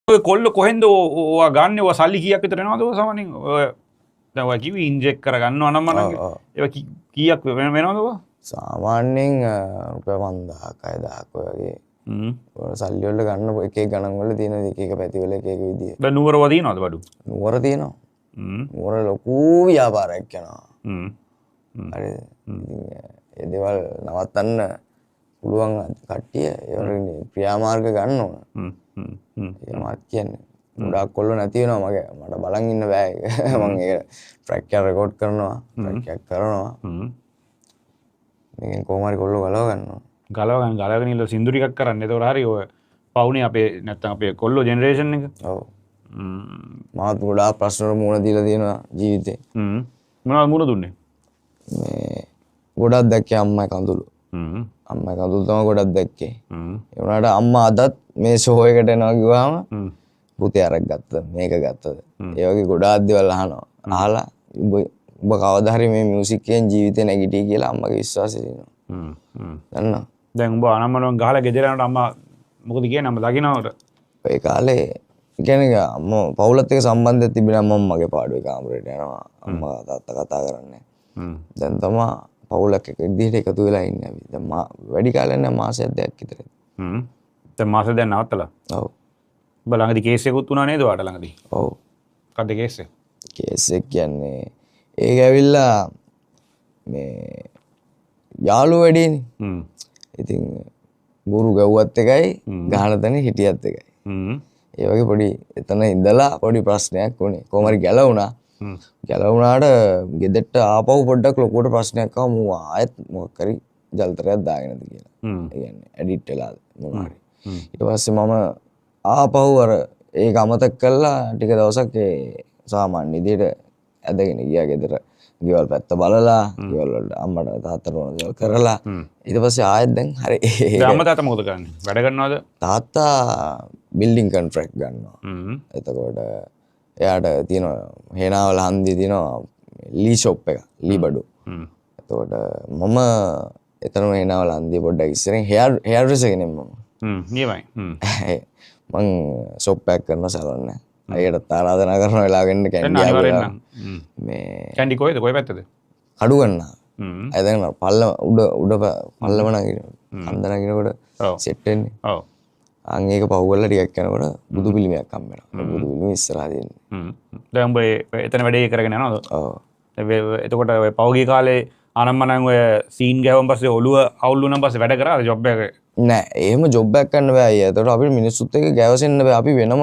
ඔය කොල්ල කොහෙන්ද ඔයා ගන්න ඔය සල්ලි කීයක් විතර එනවද ඔය සාමාන්‍යයෙන් ඔය දැන් ඔය කිව්වේ ඉන්ජෙක්ට් කරගන්නවා නම් මනංග ඒක කීයක් වෙනවද ඔය සාමාන්‍යයෙන් රුපියල් 5000ක් 6000ක් වගේ සල්ලි වල ගන්න එක එක ගණන් වල තියෙන එක එක පැති වල එක එක විදිය. දැන් නුවරව තියෙනවද බඩු? නුවර තියෙනවා. නුවර ලොකු ව්‍යාපාරයක් යනවා. හරිද? ඒ දේවල් නවත්තන්න පුළුවන් කට්ටිය ඒ ක්‍රියාමාර්ග ගන්න ඕන. ඒ මාත් කියන්නේ ගොඩාක් කොල්ල නැති වෙනවා මගේ මට බලන් ඉන්න බෑ මම ඒක ට්‍රැක් එක රෙකෝඩ් කරනවා ට්‍රැක් එක කරනවා. මේකෙන් කොහොම හරි කොල්ලෝ ගලව ගන්නවා. ගලවගෙන ඉල්ල සින්දු ටිකක් කරන්න. ඒතකොට හරි ඔය පවුනේ අපේ නැත්තම් අපේ කොල්ලෝ ජෙනරේෂන් එක. ඔව්. මාත් ගොඩාක් ප්‍රශ්න මුහුණ දීලා තියෙනවා ජීවිතේ. මොනවද මුහුණ දුන්නේ? මේ ගොඩක් දැක්කේ අම්මයි කඳුළු. අම්මයි කඳුළු තමයි ගොඩක් දැක්කේ. ඒ වුණාට අම්මා අදත් මේ ෂෝ එකට එනවා කිව්වම පුතේ අරක් ගත්තද මේක ගත්තද? ඒ වගේ ගොඩාක් දේවල් අහනවා. අහලා ඔබ කවදා හරි මේ මියුසික් එකෙන් ජීවිතේ නැගිටී කියලා අම්මගේ විශ්වාසය තියෙනවා. දන්නවා. දැන් උඹ අනම්මනම් ගහලා ගෙදර යනකොට අම්මා මොකද කියන්නේ අම්මා දකින්නවට? ඒ කාලේ කියන්නේ අම්මා පවුලත් එක්ක සම්බන්ධයක් තිබුණා මම්මගේ පාඩුවේ කාමරේට යනවා. අම්මා තාත්තා කතා කරන්නේ. දැන් තමයි පවුලක් එක විදිහට එකතු වෙලා ඉන්නේ අපි. දැන් වැඩි කාලයක් නෑ මාසයක් දෙකක් විතර. දැන් මාසෙ දැන් නවත්තලා. ඔව්. ඔබ ළඟදී කේස් එකකුත් වුණා නේද ඔයාලට ළඟදී? ඔව්. මොකද්ද කේස් එක? කේස් එක කියන්නේ ඒක ඇවිල්ලා මේ යාළුවෝ වැඩිනේ. ඉතින් ගුරු ගැව්වත් එකයි ගහන තැන හිටියත් එකයි. ඒ වගේ පොඩි එතන ඉඳලා පොඩි ප්‍රශ්නයක් වුණේ. කොහොම හරි ගැලවුණා. ගැලවුණාට ගෙදරට ආපහු පොඩ්ඩක් ලොකුවට ප්‍රශ්නයක් ආවා මූ ආයෙත් මොකක් හරි ජලතරයක් දාගෙනද කියලා. ඒ කියන්නේ එඩිට් වෙලාද මොනවා හරි. ඊට පස්සේ මම ආපහු අර ඒක අමතක කළා ටික දවසක් ඒ සාමාන්‍ය විදිහට ඇදගෙන ගියා ගෙදර. ගෙවල් පැත්ත බලලා ගෙවල් වල අම්මට තාත්තට ඕන දේවල් කරලා ඊට පස්සේ ආයෙත් දැන් හරි දැන් අම්මා තාත්තා මොකද කරන්නේ? වැඩ කරනවද? තාත්තා බිල්ඩින් කොන්ට්‍රැක්ට් ගන්නවා. එතකොට එයාට තියෙනවා හේනාවල හන්දිය තියෙනවා ලී ෂොප් එක ලී බඩු. එතකොට මම එතනම හේනාවල හන්දිය පොඩ්ඩක් ඉස්සරහින් හෙයාර් ඩ්‍රෙස් එකනේ මම. නියමයි. මං ෂොප් එකක් කරන සැලොන් එක. අයියට ආරාධනා කරන වෙලාවෙ එන්න කැන්ඩි ආවා. මේ කැන්ඩි කොහෙද? කොයි පැත්තද? කඩු ගන්නවා. අය දැන් පල්ලම උඩ පල්ලම නගින. කන්ද නගිනකොට සෙට් වෙන්නේ. ඔව්. අන් ඒක පහුවලා ටිකක් යනකොට බුදු පිළිමයක් හම්බ වෙනවා. බුදු පිළිම ඉස්සරහා තියෙන්නේ. දැන් උඹ එතන වැඩේ කරගෙන යනවද? ඔව්. එතකොට ඔය පෞගී කාලේ ආනම්මනම් ඔය සීන් ගෑවුවන් පස්සේ ඔළුව අවුල් වුණාන් පස්සේ වැඩ කරාද ජොබ් එක? නෑ එහෙම ජොබ් එකක් ගන්න බෑ අයියා. ඒතකොට අපිට මිනිස්සුත් එක්ක ගැවසෙන්න බෑ. අපි වෙනම